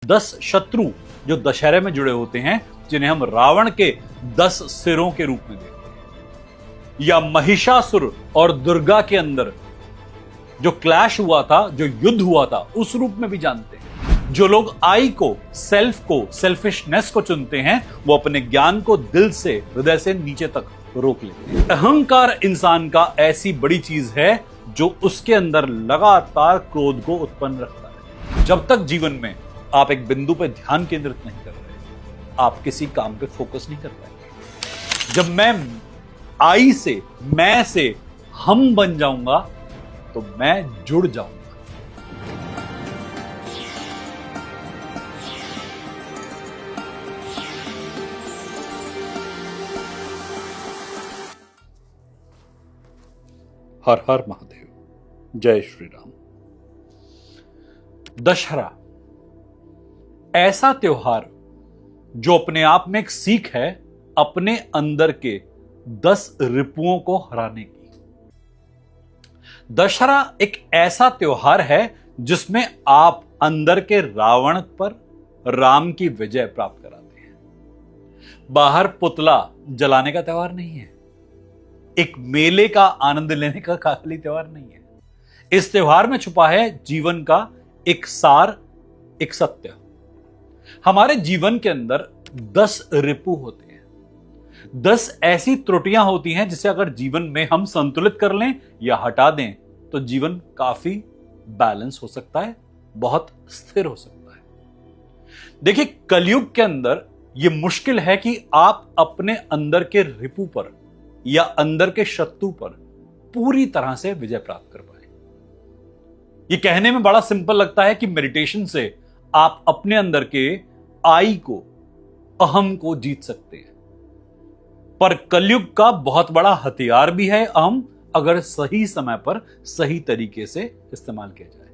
10 शत्रु जो दशहरे में जुड़े होते हैं, जिन्हें हम रावण के 10 सिरों के रूप में देखते हैं, या महिषासुर और दुर्गा के अंदर जो क्लैश हुआ था, जो युद्ध हुआ था, उस रूप में भी जानते हैं। जो लोग आई को, सेल्फ को, सेल्फिशनेस को चुनते हैं, वो अपने ज्ञान को दिल से, हृदय से नीचे तक रोक लेते हैं। अहंकार इंसान का ऐसी बड़ी चीज है जो उसके अंदर लगातार क्रोध को उत्पन्न रखता है। जब तक जीवन में आप एक बिंदु पर ध्यान केंद्रित नहीं कर रहे, आप किसी काम पे फोकस नहीं कर पाएंगे। जब मैं आई से, मैं से हम बन जाऊंगा तो मैं जुड़ जाऊंगा। हर हर महादेव, जय श्री राम। दशहरा ऐसा त्योहार जो अपने आप में एक सीख है अपने अंदर के 10 रिपुओं को हराने की। दशहरा एक ऐसा त्योहार है जिसमें आप अंदर के रावण पर राम की विजय प्राप्त कराते हैं। बाहर पुतला जलाने का त्योहार नहीं है, एक मेले का आनंद लेने का खाली त्योहार नहीं है। इस त्योहार में छुपा है जीवन का एक सार, एक सत्य। हमारे जीवन के अंदर 10 रिपु होते हैं, 10 ऐसी त्रुटियां होती हैं जिसे अगर जीवन में हम संतुलित कर लें या हटा दें तो जीवन काफी बैलेंस हो सकता है, बहुत स्थिर हो सकता है। देखिए, कलयुग के अंदर यह मुश्किल है कि आप अपने अंदर के रिपु पर या अंदर के शत्रु पर पूरी तरह से विजय प्राप्त कर पाए। यह कहने में बड़ा सिंपल लगता है कि मेडिटेशन से आप अपने अंदर के आई को, अहम को जीत सकते हैं, पर कलयुग का बहुत बड़ा हथियार भी है अहम, अगर सही समय पर सही तरीके से इस्तेमाल किया जाए।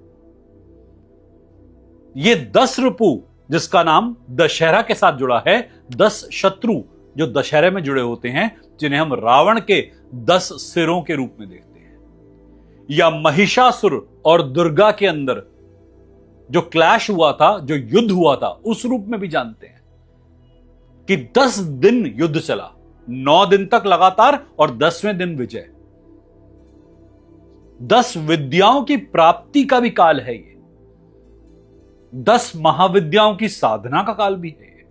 यह 10 रिपु जिसका नाम दशहरा के साथ जुड़ा है, 10 शत्रु जो दशहरे में जुड़े होते हैं, जिन्हें हम रावण के 10 सिरों के रूप में देखते हैं, या महिषासुर और दुर्गा के अंदर जो क्लैश हुआ था, जो युद्ध हुआ था, उस रूप में भी जानते हैं कि 10 दिन युद्ध चला, 9 दिन तक लगातार और 10वें दिन विजय। 10 विद्याओं की प्राप्ति का भी काल है ये, 10 महाविद्याओं की साधना का काल भी है ये।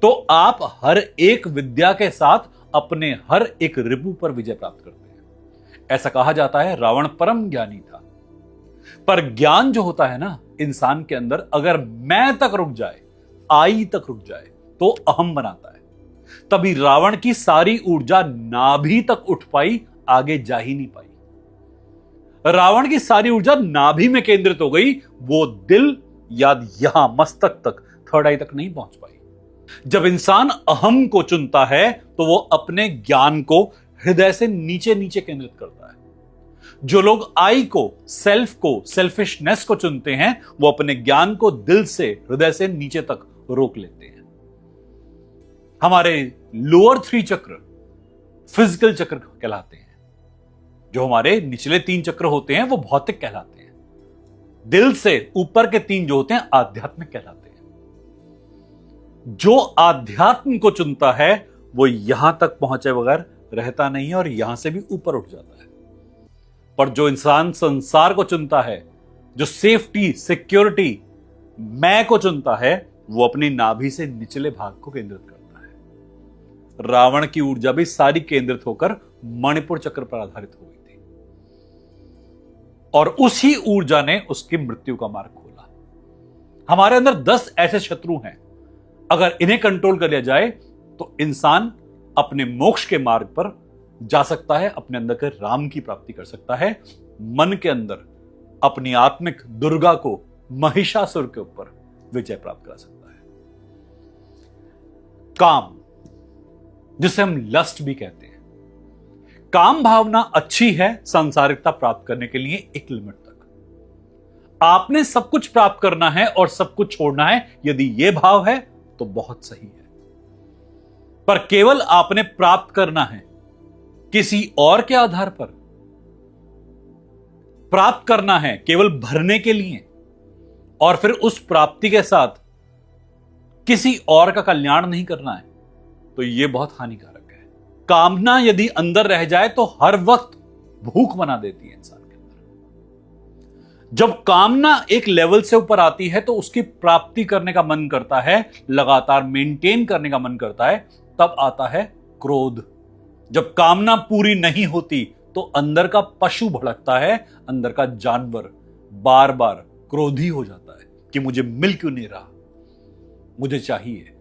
तो आप हर एक विद्या के साथ अपने हर एक रिपु पर विजय प्राप्त करते हैं। ऐसा कहा जाता है रावण परम ज्ञानी था, पर ज्ञान जो होता है ना इंसान के अंदर, अगर मैं तक रुक जाए, आई तक रुक जाए, तो अहम बनाता है। तभी रावण की सारी ऊर्जा नाभि तक उठ पाई, आगे जा ही नहीं पाई। रावण की सारी ऊर्जा नाभि में केंद्रित हो गई, वो दिल या यहां मस्तक तक, थर्ड आई तक नहीं पहुंच पाई। जब इंसान अहम को चुनता है तो वो अपने ज्ञान को हृदय से नीचे नीचे केंद्रित करता है। जो लोग आई को, सेल्फ को, सेल्फिशनेस को चुनते हैं, वो अपने ज्ञान को दिल से, हृदय से नीचे तक रोक लेते हैं। हमारे लोअर 3 चक्र फिजिकल चक्र कहलाते हैं, जो हमारे निचले 3 चक्र होते हैं वो भौतिक कहलाते हैं। दिल से ऊपर के 3 जो होते हैं आध्यात्मिक कहलाते हैं। जो आध्यात्म को चुनता है वो यहां तक पहुंचे बगैर रहता नहीं है और यहां से भी ऊपर उठ जाता है। पर जो इंसान संसार को चुनता है, जो सेफ्टी, सिक्योरिटी, मैं को चुनता है, वो अपनी नाभि से निचले भाग को केंद्रित करता है। रावण की ऊर्जा भी सारी केंद्रित होकर मणिपुर चक्र पर आधारित हो गई थी, और उसी ऊर्जा ने उसकी मृत्यु का मार्ग खोला। हमारे अंदर 10 ऐसे शत्रु हैं, अगर इन्हें कंट्रोल कर लिया जाए तो इंसान अपने मोक्ष के मार्ग पर जा सकता है, अपने अंदर के राम की प्राप्ति कर सकता है, मन के अंदर अपनी आत्मिक दुर्गा को, महिषासुर के ऊपर विजय प्राप्त कर सकता है। काम, जिसे हम लस्ट भी कहते हैं, काम भावना अच्छी है सांसारिकता प्राप्त करने के लिए एक लिमिट तक। आपने सब कुछ प्राप्त करना है और सब कुछ छोड़ना है, यदि यह भाव है तो बहुत सही है। पर केवल आपने प्राप्त करना है किसी और के आधार पर, प्राप्त करना है केवल भरने के लिए, और फिर उस प्राप्ति के साथ किसी और का कल्याण नहीं करना है, तो यह बहुत हानिकारक है। कामना यदि अंदर रह जाए तो हर वक्त भूख बना देती है इंसान के अंदर। जब कामना एक लेवल से ऊपर आती है तो उसकी प्राप्ति करने का मन करता है, लगातार मेंटेन करने का मन करता है, तब आता है क्रोध। जब कामना पूरी नहीं होती तो अंदर का पशु भड़कता है, अंदर का जानवर बार बार क्रोधी हो जाता है कि मुझे मिल क्यों नहीं रहा, मुझे चाहिए।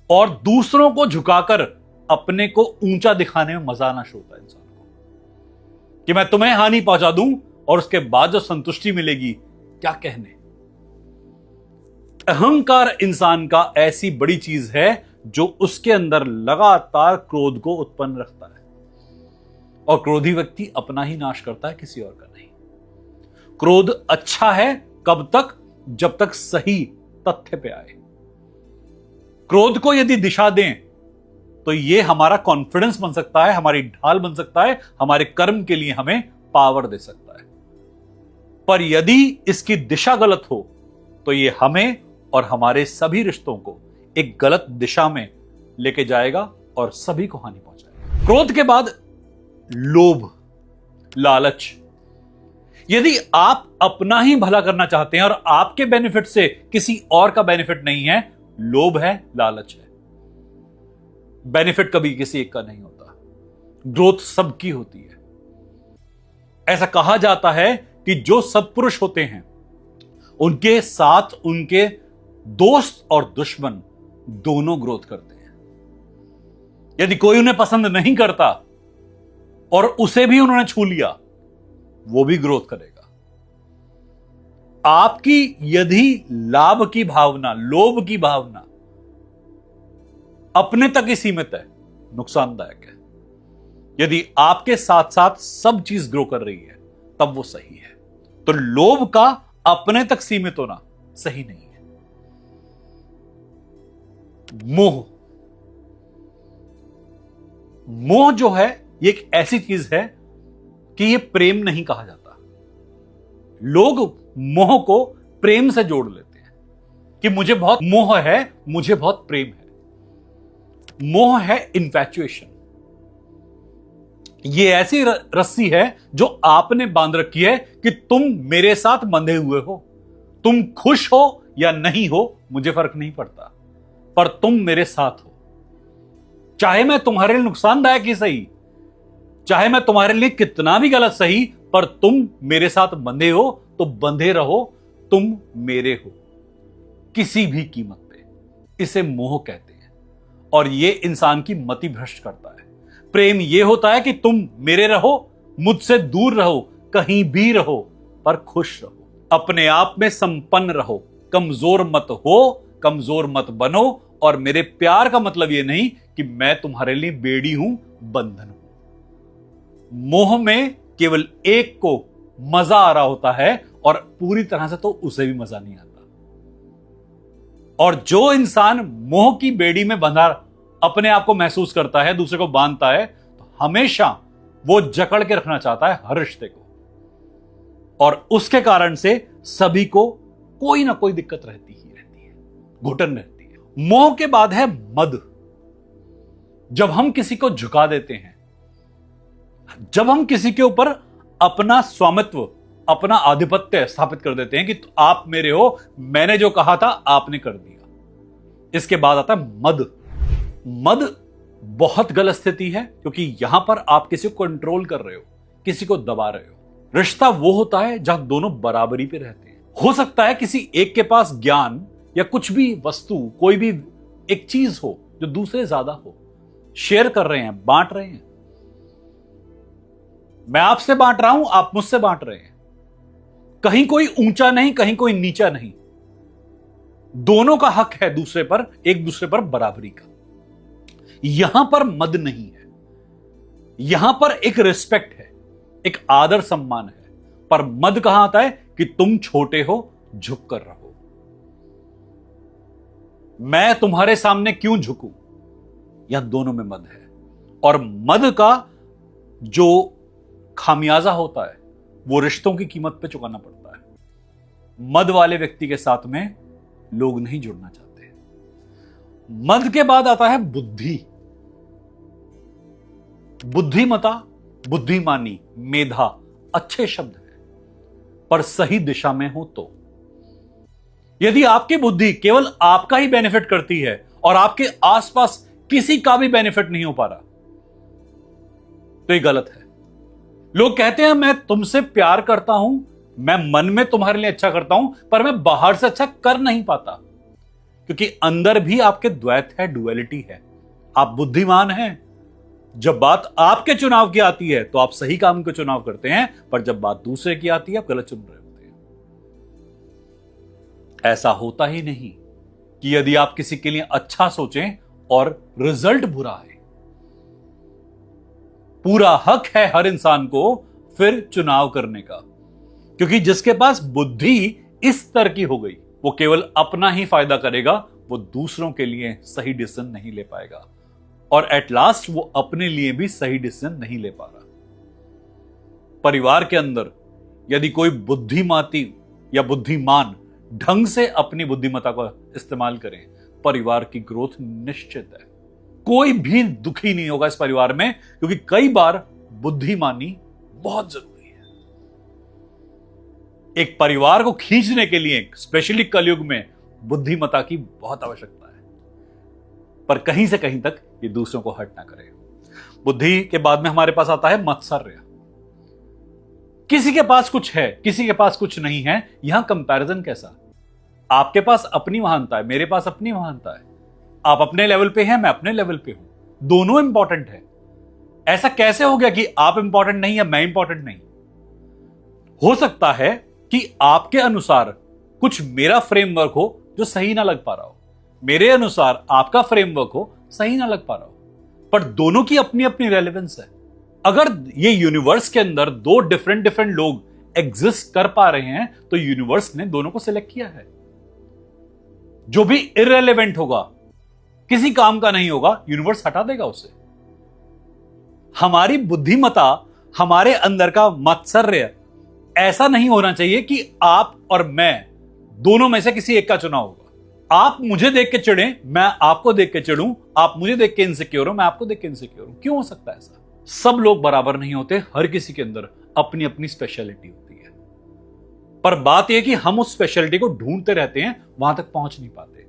और दूसरों को झुकाकर अपने को ऊंचा दिखाने में मजा आना शुरू होता है इंसान को, कि मैं तुम्हें हानि पहुंचा दूं और उसके बाद जो संतुष्टि मिलेगी क्या कहने। अहंकार इंसान का ऐसी बड़ी चीज है जो उसके अंदर लगातार क्रोध को उत्पन्न रखता है, और क्रोधी व्यक्ति अपना ही नाश करता है, किसी और का नहीं। क्रोध अच्छा है कब तक? जब तक सही तथ्य पे आए। क्रोध को यदि दिशा दें तो यह हमारा कॉन्फिडेंस बन सकता है, हमारी ढाल बन सकता है, हमारे कर्म के लिए हमें पावर दे सकता है। पर यदि इसकी दिशा गलत हो तो यह हमें और हमारे सभी रिश्तों को एक गलत दिशा में लेके जाएगा और सभी को हानि पहुंचाएगा। क्रोध के बाद लोभ, लालच। यदि आप अपना ही भला करना चाहते हैं और आपके बेनिफिट से किसी और का बेनिफिट नहीं है, लोभ है, लालच है। बेनिफिट कभी किसी एक का नहीं होता, ग्रोथ सबकी होती है। ऐसा कहा जाता है कि जो सत्पुरुष होते हैं उनके साथ उनके दोस्त और दुश्मन दोनों ग्रोथ करते हैं। यदि कोई उन्हें पसंद नहीं करता और उसे भी उन्होंने छू लिया, वो भी ग्रोथ करेगा। आपकी यदि लाभ की भावना, लोभ की भावना अपने तक ही सीमित है, नुकसानदायक है। यदि आपके साथ साथ सब चीज ग्रो कर रही है तब वो सही है। तो लोभ का अपने तक सीमित होना सही नहीं है। मोह, मोह जो है ये एक ऐसी चीज है कि ये प्रेम नहीं कहा जाता। लोग मोह को प्रेम से जोड़ लेते हैं कि मुझे बहुत मोह है, मुझे बहुत प्रेम है। मोह है इन्फैचुएशन। ये ऐसी रस्सी है जो आपने बांध रखी है कि तुम मेरे साथ बंधे हुए हो, तुम खुश हो या नहीं हो मुझे फर्क नहीं पड़ता, पर तुम मेरे साथ हो। चाहे मैं तुम्हारे लिए नुकसानदायक ही सही, चाहे मैं तुम्हारे लिए कितना भी गलत सही, पर तुम मेरे साथ बंधे हो तो बंधे रहो, तुम मेरे हो किसी भी कीमत पे। इसे मोह कहते हैं और यह इंसान की मति भ्रष्ट करता है। प्रेम यह होता है कि तुम मेरे रहो, मुझसे दूर रहो, कहीं भी रहो, पर खुश रहो, अपने आप में संपन्न रहो, कमजोर मत हो, कमजोर मत बनो। और मेरे प्यार का मतलब यह नहीं कि मैं तुम्हारे लिए बेड़ी हूं, बंधन हूं। मोह में केवल एक को मजा आ रहा होता है और पूरी तरह से तो उसे भी मजा नहीं आता। और जो इंसान मोह की बेड़ी में बंधा अपने आप को महसूस करता है, दूसरे को बांधता है, तो हमेशा वो जकड़ के रखना चाहता है हर रिश्ते को, और उसके कारण से सभी को कोई ना कोई दिक्कत रहती ही रहती है, घुटन रहती है। मोह के बाद है मद। जब हम किसी को झुका देते हैं, जब हम किसी के ऊपर अपना स्वामित्व, अपना आधिपत्य स्थापित कर देते हैं कि तो आप मेरे हो, मैंने जो कहा था आपने कर दिया। इसके बाद आता है मद। मद बहुत गलत स्थिति है, क्योंकि यहां पर आप किसी को कंट्रोल कर रहे हो, किसी को दबा रहे हो। रिश्ता वो होता है जहां दोनों बराबरी पे रहते हैं। हो सकता है किसी एक के पास ज्ञान या कुछ भी वस्तु, कोई भी एक चीज हो जो दूसरे ज्यादा हो, शेयर कर रहे हैं, बांट रहे हैं। मैं आपसे बांट रहा हूं, आप मुझसे बांट रहे हैं। कहीं कोई ऊंचा नहीं, कहीं कोई नीचा नहीं, दोनों का हक है दूसरे पर, एक दूसरे पर बराबरी का। यहां पर मद नहीं है, यहां पर एक रिस्पेक्ट है, एक आदर सम्मान है। पर मद कहां आता है कि तुम छोटे हो, झुक कर रहो। मैं तुम्हारे सामने क्यों झुकूं, यहां दोनों में मद है। और मद का जो खामियाजा होता है वो रिश्तों की कीमत पे चुकाना पड़ता है। मद वाले व्यक्ति के साथ में लोग नहीं जुड़ना चाहते, मद के बाद आता है बुद्धि। बुद्धिमता, बुद्धिमानी, मेधा अच्छे शब्द हैं, पर सही दिशा में हो तो। यदि आपकी बुद्धि केवल आपका ही बेनिफिट करती है और आपके आसपास किसी का भी बेनिफिट नहीं हो पा रहा, तो ये गलत है। लोग कहते हैं मैं तुमसे प्यार करता हूं, मैं मन में तुम्हारे लिए अच्छा करता हूं, पर मैं बाहर से अच्छा कर नहीं पाता, क्योंकि अंदर भी आपके द्वैत है, डुअलिटी है। आप बुद्धिमान हैं, जब बात आपके चुनाव की आती है तो आप सही काम का चुनाव करते हैं, पर जब बात दूसरे की आती है आप गलत चुन रहे होते हैं। ऐसा होता ही नहीं कि यदि आप किसी के लिए अच्छा सोचें और रिजल्ट बुरा है। पूरा हक है हर इंसान को फिर चुनाव करने का, क्योंकि जिसके पास बुद्धि इस स्तर की हो गई वो केवल अपना ही फायदा करेगा, वो दूसरों के लिए सही डिसीजन नहीं ले पाएगा, और एट लास्ट वो अपने लिए भी सही डिसीजन नहीं ले पा रहा। परिवार के अंदर यदि कोई बुद्धिमाती या बुद्धिमान ढंग से अपनी बुद्धिमता को इस्तेमाल करें, परिवार की ग्रोथ निश्चित है। कोई भी दुखी नहीं होगा इस परिवार में, क्योंकि कई बार बुद्धिमानी बहुत जरूरी है। एक परिवार को खींचने के लिए स्पेशली कलयुग में बुद्धिमता की बहुत आवश्यकता है, पर कहीं से कहीं तक ये दूसरों को हर्ट ना करे। बुद्धि के बाद में हमारे पास आता है मत्सर्य। किसी के पास कुछ है, किसी के पास कुछ नहीं है, यहां कंपैरिजन कैसा? आपके पास अपनी महानता है, मेरे पास अपनी महानता है। आप अपने लेवल पे हैं, मैं अपने लेवल पे हूं, दोनों इंपॉर्टेंट है। ऐसा कैसे हो गया कि आप इंपॉर्टेंट नहीं या मैं इंपॉर्टेंट नहीं? हो सकता है कि आपके अनुसार कुछ मेरा फ्रेमवर्क हो जो सही ना लग पा रहा हो, मेरे अनुसार आपका फ्रेमवर्क हो सही ना लग पा रहा हो, पर दोनों की अपनी अपनी रेलेवेंस है। अगर ये यूनिवर्स के अंदर दो डिफरेंट लोग एग्जिस्ट कर पा रहे हैं तो यूनिवर्स ने दोनों को सिलेक्ट किया है। जो भी इररेलेवेंट होगा, किसी काम का नहीं होगा, यूनिवर्स हटा देगा उसे। हमारी बुद्धिमता, हमारे अंदर का मत्सर्य ऐसा नहीं होना चाहिए कि आप और मैं दोनों में से किसी एक का चुनाव होगा। आप मुझे देख के चिढ़े, मैं आपको देख के चिढ़ूं, आप मुझे देख के इनसिक्योर हो, मैं आपको देख के इनसिक्योर हूं। क्यों हो सकता है ऐसा? सब लोग बराबर नहीं होते, हर किसी के अंदर अपनी अपनी स्पेशलिटी होती है, पर बात यह कि हम उस स्पेशलिटी को ढूंढते रहते हैं, वहां तक पहुंच नहीं पाते।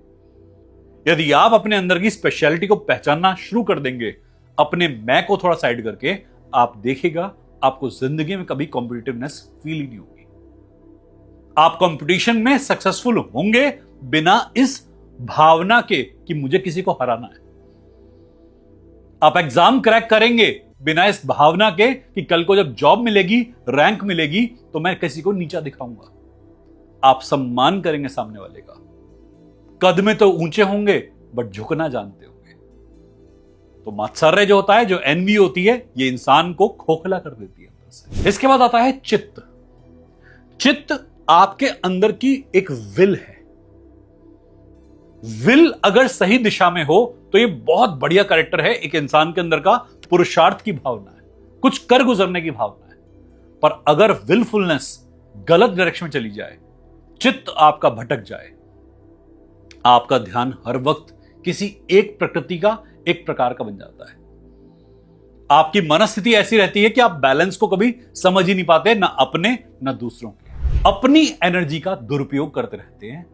यदि आप अपने अंदर की स्पेशलिटी को पहचानना शुरू कर देंगे, अपने मैं को थोड़ा साइड करके, आप देखिएगा आपको जिंदगी में कभी कॉम्पिटिटिवनेस फील ही नहीं होगी। आप कंपटीशन में सक्सेसफुल होंगे बिना इस भावना के कि मुझे किसी को हराना है। आप एग्जाम क्रैक करेंगे बिना इस भावना के कि कल को जब जॉब मिलेगी, रैंक मिलेगी, तो मैं किसी को नीचा दिखाऊंगा। आप सम्मान करेंगे सामने वाले का। कद में तो ऊंचे होंगे बट झुकना जानते होंगे। तो मात्सर्य जो होता है, जो एनवी होती है, ये इंसान को खोखला कर देती है अंदर से। इसके बाद आता है चित्त। चित्त आपके अंदर की एक विल है। विल अगर सही दिशा में हो तो ये बहुत बढ़िया कैरेक्टर है। एक इंसान के अंदर का पुरुषार्थ की भावना है, कुछ कर गुजरने की भावना है। पर अगर विलफुलनेस गलत डायरेक्शन में चली जाए, चित्त आपका भटक जाए, आपका ध्यान हर वक्त किसी एक प्रकृति का, एक प्रकार का बन जाता है। आपकी मनस्थिति ऐसी रहती है कि आप बैलेंस को कभी समझ ही नहीं पाते, ना अपने ना दूसरों के। अपनी एनर्जी का दुरुपयोग करते रहते हैं,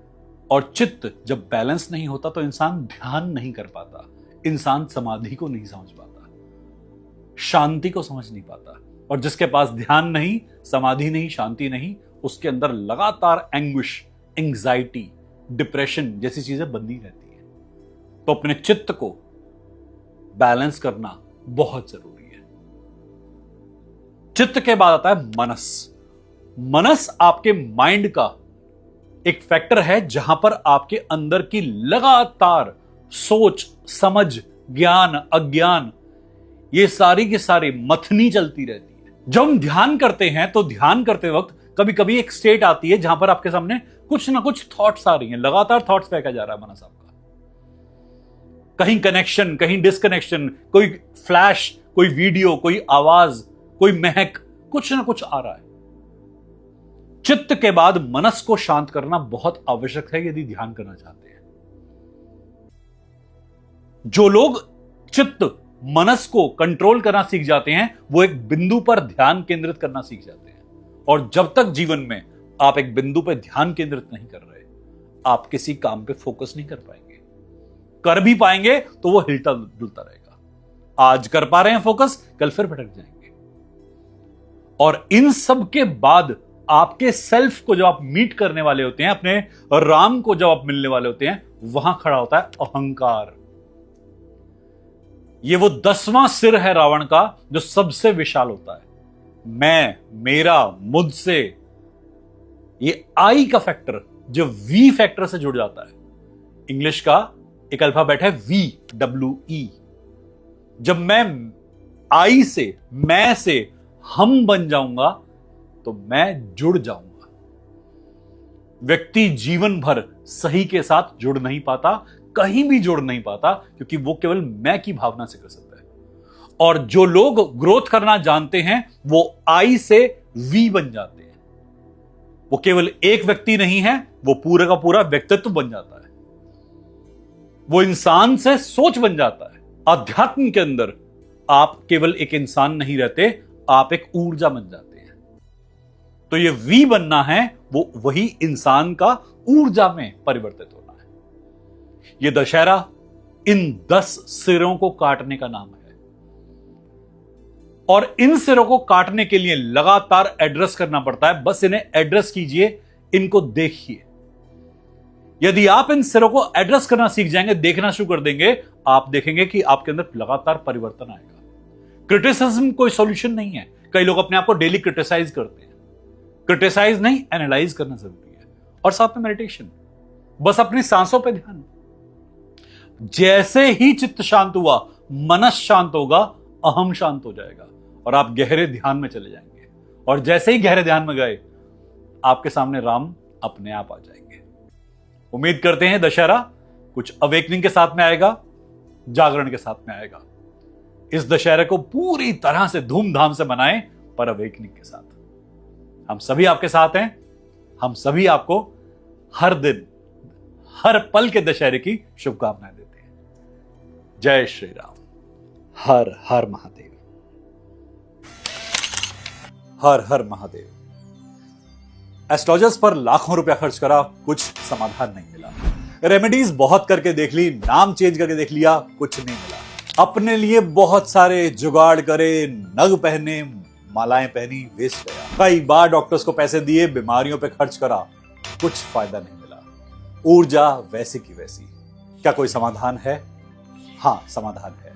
और चित्त जब बैलेंस नहीं होता तो इंसान ध्यान नहीं कर पाता, इंसान समाधि को नहीं समझ पाता, शांति को समझ नहीं पाता। और जिसके पास ध्यान नहीं, समाधि नहीं, शांति नहीं, उसके अंदर लगातार एंग्विश, एंग्जाइटी, डिप्रेशन जैसी चीजें बंदी रहती है। तो अपने चित्त को बैलेंस करना बहुत जरूरी है। चित्त के बाद आता है मनस। मनस आपके माइंड का एक फैक्टर है जहां पर आपके अंदर की लगातार सोच, समझ, ज्ञान, अज्ञान, ये सारी की सारी मथनी चलती रहती है। जब हम ध्यान करते हैं तो ध्यान करते वक्त कभी कभी एक स्टेट आती है जहां पर आपके सामने कुछ ना कुछ थॉट्स आ रही हैं, लगातार थॉट्स फेंका जा रहा है मनस आपका। कहीं कनेक्शन, कहीं डिस्कनेक्शन, कोई फ्लैश, कोई वीडियो, कोई आवाज, कोई महक, कुछ ना कुछ आ रहा है। चित्त के बाद मनस को शांत करना बहुत आवश्यक है यदि ध्यान करना चाहते हैं। जो लोग चित्त मनस को कंट्रोल करना सीख जाते हैं वो एक बिंदु पर ध्यान केंद्रित करना सीख जाते हैं। और जब तक जीवन में आप एक बिंदु पर ध्यान केंद्रित नहीं कर रहे, आप किसी काम पे फोकस नहीं कर पाएंगे। कर भी पाएंगे तो वो हिलता डुलता रहेगा। आज कर पा रहे हैं फोकस, कल फिर भटक जाएंगे। और इन सब के बाद आपके सेल्फ को जब आप मीट करने वाले होते हैं, अपने राम को जब आप मिलने वाले होते हैं, वहां खड़ा होता है अहंकार। ये वो 10वां सिर है रावण का जो सबसे विशाल होता है। मैं, मेरा, मुझसे। ये आई का फैक्टर जो वी फैक्टर से जुड़ जाता है। इंग्लिश का एक अल्फाबेट है VWE। जब मैं आई से, मैं से हम बन जाऊंगा तो मैं जुड़ जाऊंगा। व्यक्ति जीवन भर सही के साथ जुड़ नहीं पाता, कहीं भी जुड़ नहीं पाता, क्योंकि वो केवल मैं की भावना से कर सकता है। और जो लोग ग्रोथ करना जानते हैं वो आई से वी बन जाते हैं। वो केवल एक व्यक्ति नहीं है, वो पूरा का पूरा व्यक्तित्व बन जाता है। वो इंसान से सोच बन जाता है। अध्यात्म के अंदर आप केवल एक इंसान नहीं रहते, आप एक ऊर्जा बन जाते हैं। तो ये वी बनना है, वो वही इंसान का ऊर्जा में परिवर्तित होना है। ये दशहरा इन 10 सिरों को काटने का नाम है। और इन सिरों को काटने के लिए लगातार एड्रेस करना पड़ता है। बस इन्हें एड्रेस कीजिए, इनको देखिए। यदि आप इन सिरों को एड्रेस करना सीख जाएंगे, देखना शुरू कर देंगे, आप देखेंगे कि आपके अंदर लगातार परिवर्तन आएगा। क्रिटिसिज्म कोई सॉल्यूशन नहीं है। कई लोग अपने आप को डेली क्रिटिसाइज करते हैं। क्रिटिसाइज नहीं, एनालाइज करना जरूरी है। और साथ में मेडिटेशन, बस अपनी सांसों पे ध्यान। जैसे ही चित्त शांत हुआ, मनस शांत होगा, अहम शांत हो जाएगा और आप गहरे ध्यान में चले जाएंगे। और जैसे ही गहरे ध्यान में गए, आपके सामने राम अपने आप आ जाएंगे। उम्मीद करते हैं दशहरा कुछ अवेकनिंग के साथ में आएगा, जागरण के साथ में आएगा। इस दशहरे को पूरी तरह से धूमधाम से मनाएं, पर अवेकनिंग के साथ। हम सभी आपके साथ हैं। हम सभी आपको हर दिन, हर पल के दशहरे की शुभकामनाएं देते हैं। जय श्री राम। हर हर महादेव। हर हर महादेव। एस्ट्रोलॉजर्स पर लाखों रुपया खर्च करा, कुछ समाधान नहीं मिला। रेमेडीज बहुत करके देख ली, नाम चेंज करके देख लिया, कुछ नहीं मिला। अपने लिए बहुत सारे जुगाड़ करे, नग पहने, मालाएं पहनी, वेस्ट गया। कई बार डॉक्टर्स को पैसे दिए, बीमारियों पे खर्च करा, कुछ फायदा नहीं मिला। ऊर्जा वैसी की वैसी। क्या कोई समाधान है? हां, समाधान है।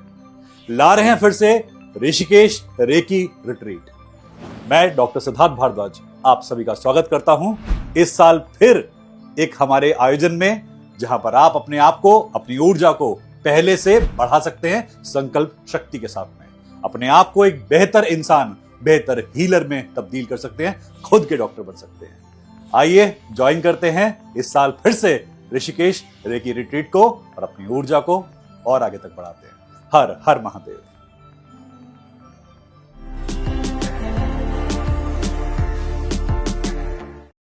ला रहे हैं फिर से ऋषिकेश रेकी रिट्रीट। मैं डॉक्टर सिद्धार्थ भारद्वाज आप सभी का स्वागत करता हूं इस साल फिर एक हमारे आयोजन में, जहां पर आप अपने आप को, अपनी ऊर्जा को पहले से बढ़ा सकते हैं संकल्प शक्ति के साथ में। अपने आप को एक बेहतर इंसान, बेहतर हीलर में तब्दील कर सकते हैं, खुद के डॉक्टर बन सकते हैं। आइए ज्वाइन करते हैं इस साल फिर से ऋषिकेश रेकी रिट्रीट को और अपनी ऊर्जा को और आगे तक बढ़ाते हैं। हर हर महादेव।